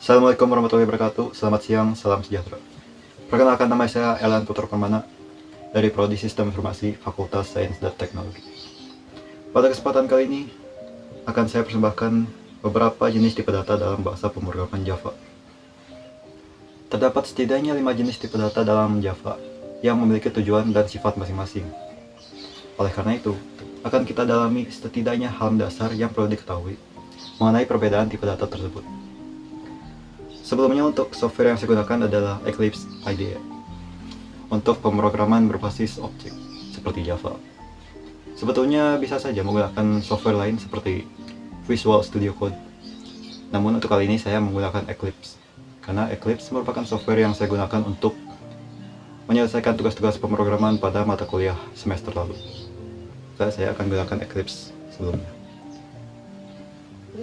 Assalamualaikum warahmatullahi wabarakatuh. Selamat siang, salam sejahtera. Perkenalkan, nama saya Elan Putra Permana dari Prodi Sistem Informasi Fakultas Sains dan Teknologi. Pada kesempatan kali ini akan saya persembahkan beberapa jenis tipe data dalam bahasa pemrograman Java. Terdapat setidaknya 5 jenis tipe data dalam Java yang memiliki tujuan dan sifat masing-masing. Oleh karena itu, akan kita dalami setidaknya hal dasar yang perlu diketahui mengenai perbedaan tipe data tersebut. Sebelumnya, untuk software yang saya gunakan adalah Eclipse IDE untuk pemrograman berbasis objek seperti Java. Sebetulnya bisa saja menggunakan software lain seperti Visual Studio Code. Namun untuk kali ini saya menggunakan Eclipse karena Eclipse merupakan software yang saya gunakan untuk menyelesaikan tugas-tugas pemrograman pada mata kuliah semester lalu. Saya akan gunakan Eclipse sebelumnya.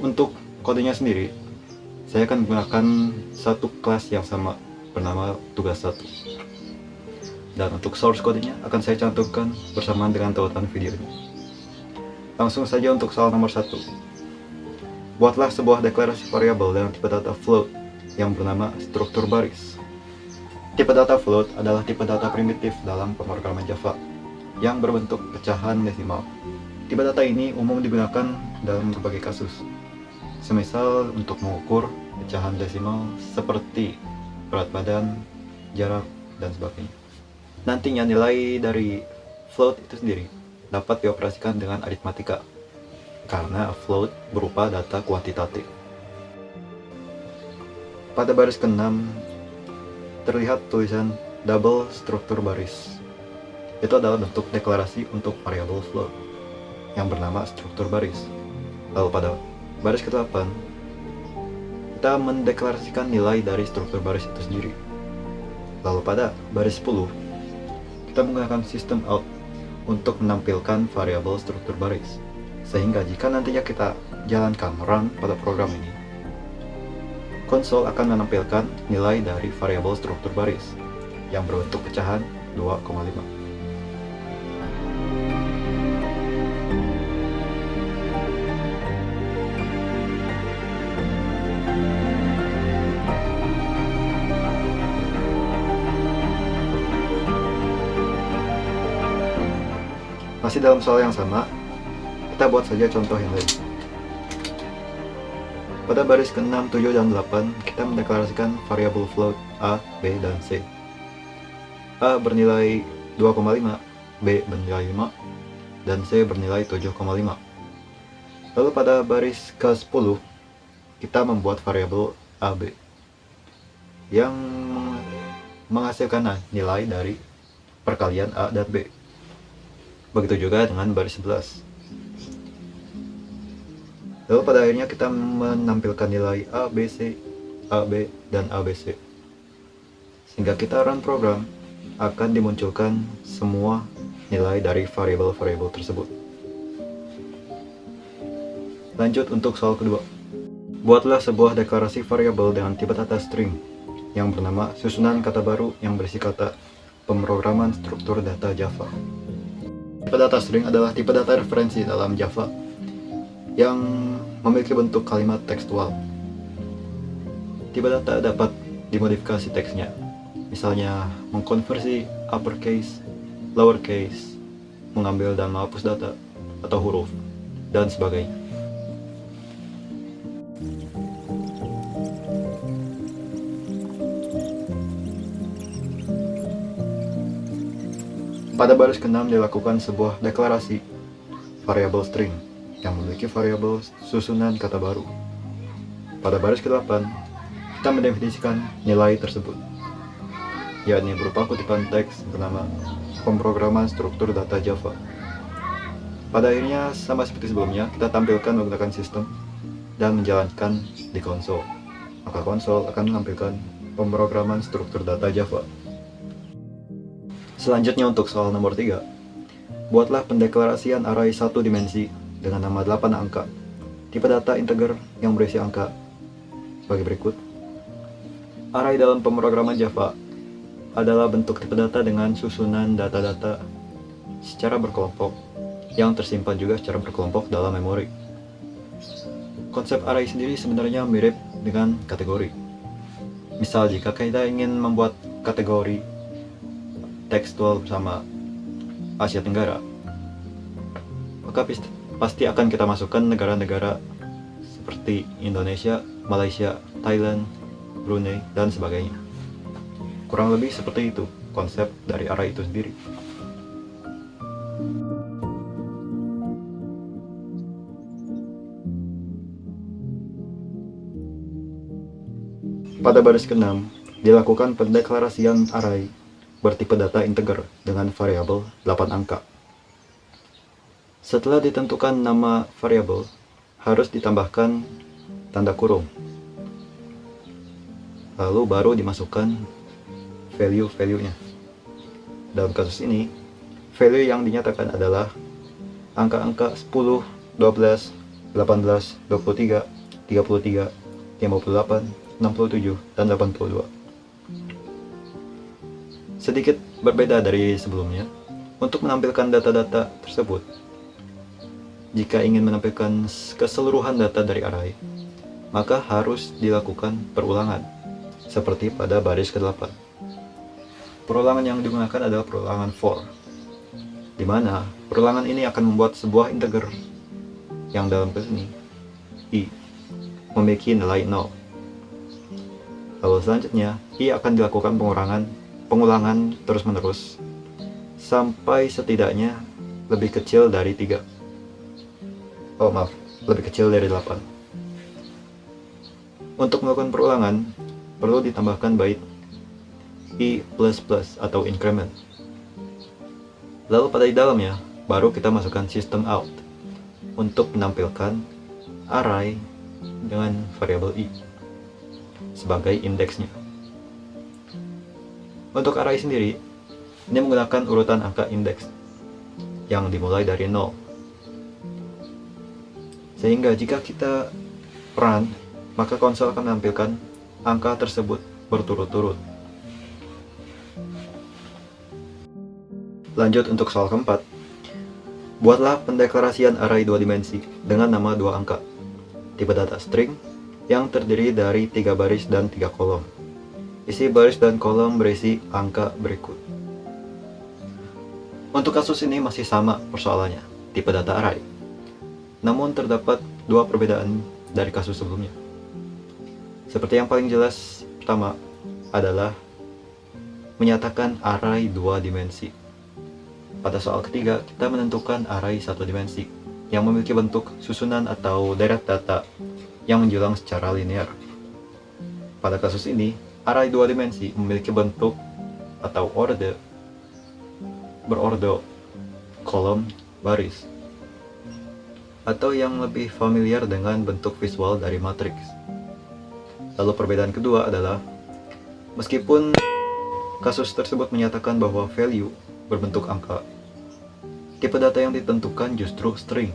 Untuk kodenya sendiri, saya akan menggunakan satu kelas yang sama bernama tugas 1. Dan untuk source kodenya akan saya cantumkan bersamaan dengan tautan videonya. Langsung saja untuk soal nomor 1. Buatlah sebuah deklarasi variabel dengan tipe data float yang bernama struktur baris. Tipe data float adalah tipe data primitif dalam pemrograman Java yang berbentuk pecahan desimal. Tipe data ini umum digunakan dalam berbagai kasus. Semisal untuk mengukur pecahan desimal seperti berat badan, jarak, dan sebagainya. Nantinya nilai dari float itu sendiri dapat dioperasikan dengan aritmatika karena float berupa data kuantitatif. Pada baris ke-6 terlihat tulisan double struktur baris. Itu adalah bentuk deklarasi untuk variabel float yang bernama struktur baris. Lalu pada baris ke-8, kita mendeklarasikan nilai dari struktur baris itu sendiri. Lalu pada baris 10, kita menggunakan system out untuk menampilkan variabel struktur baris. Sehingga jika nantinya kita jalankan run pada program ini, konsol akan menampilkan nilai dari variabel struktur baris yang berbentuk pecahan 2,5. Masih dalam soal yang sama, kita buat saja contoh yang lain. Pada baris ke-6, 7, dan 8, kita mendeklarasikan variabel float A, B, dan C. A bernilai 2,5, B bernilai 5, dan C bernilai 7,5. Lalu pada baris ke-10, kita membuat variabel AB yang menghasilkan nilai dari perkalian A dan B. Begitu juga dengan baris 11. Lalu pada akhirnya kita menampilkan nilai A, B, C, A, B, dan ABC. Sehingga kita run program, akan dimunculkan semua nilai dari variabel-variabel tersebut. Lanjut untuk soal kedua. Buatlah sebuah deklarasi variabel dengan tipe data string yang bernama susunan kata baru yang berisi kata pemrograman struktur data Java. Tipe data string adalah tipe data referensi dalam Java yang memiliki bentuk kalimat tekstual. Tipe data dapat dimodifikasi teksnya, misalnya mengkonversi uppercase, lowercase, mengambil dan menghapus data atau huruf, dan sebagainya. Pada baris ke-6 dilakukan sebuah deklarasi variabel string yang memiliki variabel susunan kata baru. Pada baris ke-8, kita mendefinisikan nilai tersebut, yakni berupa kutipan teks bernama pemrograman struktur data Java. Pada akhirnya, sama seperti sebelumnya, kita tampilkan menggunakan sistem dan menjalankan di konsol. Maka konsol akan menampilkan pemrograman struktur data Java. Selanjutnya untuk soal nomor 3. Buatlah pendeklarasian array 1 dimensi dengan nama 8 angka. Tipe data integer yang berisi angka sebagai berikut. Array dalam pemrograman Java adalah bentuk tipe data dengan susunan data-data secara berkelompok yang tersimpan juga secara berkelompok dalam memori. Konsep array sendiri sebenarnya mirip dengan kategori. Misal jika kita ingin membuat kategori tekstual bersama Asia Tenggara, maka pasti akan kita masukkan negara-negara seperti Indonesia, Malaysia, Thailand, Brunei, dan sebagainya. Kurang lebih seperti itu konsep dari array itu sendiri. Pada baris ke-6, dilakukan pendeklarasian array bertipe data integer dengan variabel 8 angka. Setelah ditentukan nama variabel, harus ditambahkan tanda kurung. Lalu baru dimasukkan value-value-nya. Dalam kasus ini, value yang dinyatakan adalah angka-angka 10, 12, 18, 23, 33, 58, 67, dan 82. Sedikit berbeda dari sebelumnya, untuk menampilkan data-data tersebut, jika ingin menampilkan keseluruhan data dari array, maka harus dilakukan perulangan, seperti pada baris ke-8. Perulangan yang digunakan adalah perulangan for, di mana perulangan ini akan membuat sebuah integer yang dalam kasus ini i memiliki nilai 0. Lalu selanjutnya i akan dilakukan pengulangan terus-menerus sampai setidaknya lebih kecil dari 3. Lebih kecil dari 8. Untuk melakukan perulangan, perlu ditambahkan bait i++ atau increment. Lalu pada di dalamnya, baru kita masukkan system out untuk menampilkan array dengan variabel i sebagai indeksnya. Untuk array sendiri, ini menggunakan urutan angka indeks yang dimulai dari 0. Sehingga jika kita run, maka konsol akan menampilkan angka tersebut berturut-turut. Lanjut untuk soal keempat. Buatlah pendeklarasian array 2 dimensi dengan nama 2 angka, tipe data string, yang terdiri dari 3 baris dan 3 kolom. Isi baris dan kolom berisi angka berikut. Untuk kasus ini masih sama persoalannya, tipe data array. Namun terdapat 2 perbedaan dari kasus sebelumnya. Seperti yang paling jelas, pertama adalah menyatakan array 2 dimensi. Pada soal ketiga, kita menentukan array 1 dimensi yang memiliki bentuk susunan atau deret data yang menjulang secara linear. Pada kasus ini, array 2 dimensi memiliki bentuk atau berordo kolom baris, atau yang lebih familiar dengan bentuk visual dari matriks. Lalu perbedaan kedua adalah, meskipun kasus tersebut menyatakan bahwa value berbentuk angka, tipe data yang ditentukan justru string,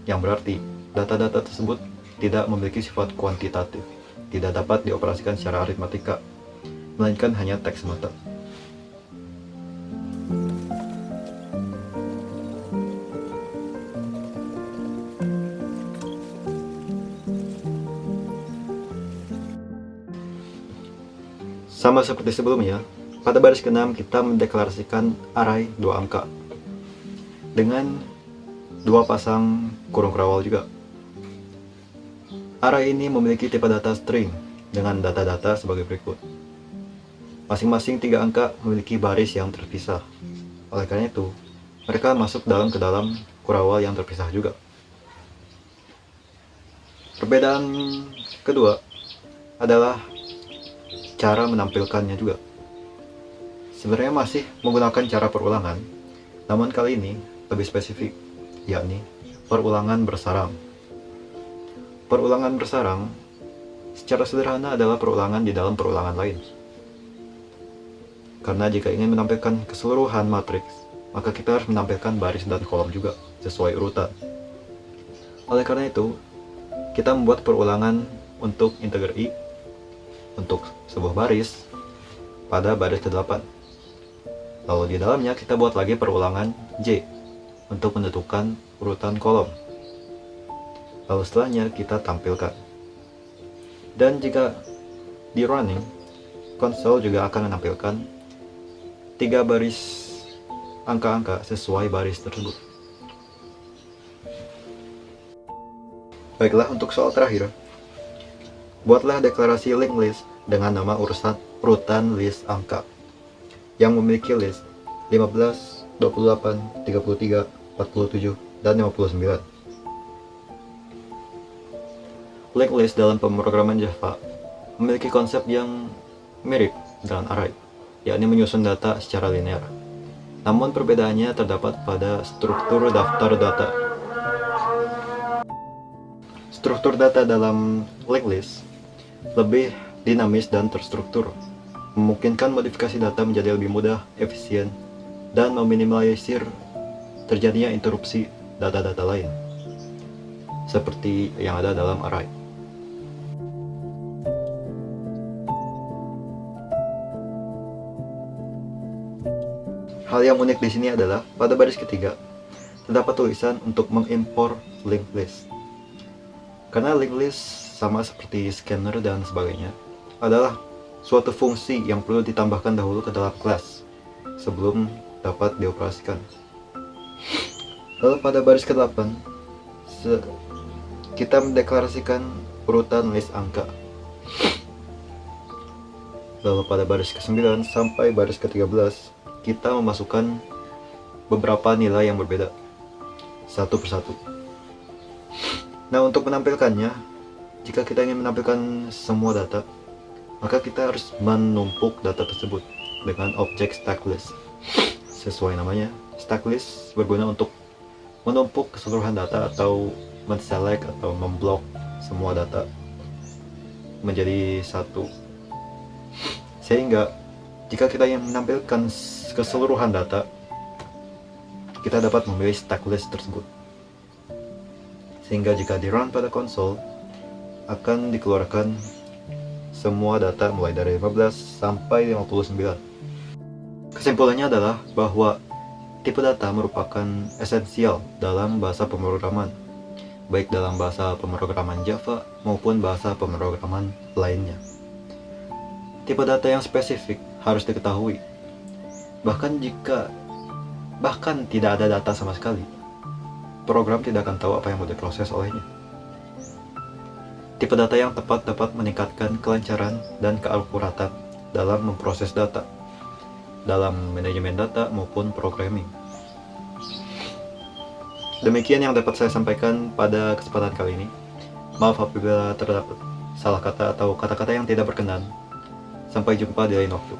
yang berarti data-data tersebut tidak memiliki sifat kuantitatif, tidak dapat dioperasikan secara aritmatika, melainkan hanya teks semata. Sama seperti sebelumnya, pada baris ke-6 kita mendeklarasikan array 2 angka dengan 2 pasang kurung kerawal juga. Array ini memiliki tipe data string dengan data-data sebagai berikut. Masing-masing 3 angka memiliki baris yang terpisah. Oleh karena itu, mereka masuk ke dalam kurawal yang terpisah juga. Perbedaan kedua adalah cara menampilkannya juga. Sebenarnya masih menggunakan cara perulangan, namun kali ini lebih spesifik, yakni perulangan bersarang. Perulangan bersarang secara sederhana adalah perulangan di dalam perulangan lain. Karena jika ingin menampilkan keseluruhan matriks, maka kita harus menampilkan baris dan kolom juga sesuai urutan. Oleh karena itu, kita membuat perulangan untuk integer i untuk sebuah baris pada baris ke-8. Lalu di dalamnya kita buat lagi perulangan j untuk menentukan urutan kolom. Lalu setelahnya kita tampilkan. Dan jika di running, konsol juga akan menampilkan 3 baris angka-angka sesuai baris tersebut. Baiklah, untuk soal terakhir, buatlah deklarasi linked list dengan nama urutan list angka yang memiliki list 15, 28, 33, 47, dan 59. Linked list dalam pemrograman Java memiliki konsep yang mirip dengan array, yakni menyusun data secara linear. Namun perbedaannya terdapat pada struktur daftar data. Struktur data dalam linked list lebih dinamis dan terstruktur, memungkinkan modifikasi data menjadi lebih mudah, efisien, dan meminimalisir terjadinya interupsi data-data lain, seperti yang ada dalam array. Hal yang unik di sini adalah pada baris ketiga terdapat tulisan untuk mengimpor linked list. Karena linked list sama seperti scanner dan sebagainya adalah suatu fungsi yang perlu ditambahkan dahulu ke dalam kelas sebelum dapat dioperasikan. Lalu pada baris ke-8 kita mendeklarasikan urutan list angka. Lalu pada baris ke-9 sampai baris ke-13 kita memasukkan beberapa nilai yang berbeda satu persatu. Nah, untuk menampilkannya, jika kita ingin menampilkan semua data, maka kita harus menumpuk data tersebut dengan objek stack list. Sesuai namanya, stack list berguna untuk menumpuk keseluruhan data atau menselect atau memblok semua data menjadi satu. Sehingga jika kita ingin menampilkan keseluruhan data, kita dapat memilih stack list tersebut. Sehingga jika di run pada konsol, akan dikeluarkan semua data mulai dari 15 sampai 59. Kesimpulannya adalah bahwa tipe data merupakan esensial dalam bahasa pemrograman, baik dalam bahasa pemrograman Java maupun bahasa pemrograman lainnya. Tipe data yang spesifik harus diketahui. Bahkan tidak ada data sama sekali, program tidak akan tahu apa yang mau diproses olehnya. Tipe data yang tepat dapat meningkatkan kelancaran dan keakuratan dalam memproses data, dalam manajemen data maupun programming. Demikian yang dapat saya sampaikan pada kesempatan kali ini. Maaf apabila terdapat salah kata atau kata-kata yang tidak berkenan. Sampai jumpa di lain waktu.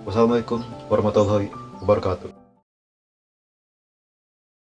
Wassalamualaikum warahmatullahi wabarakatuh.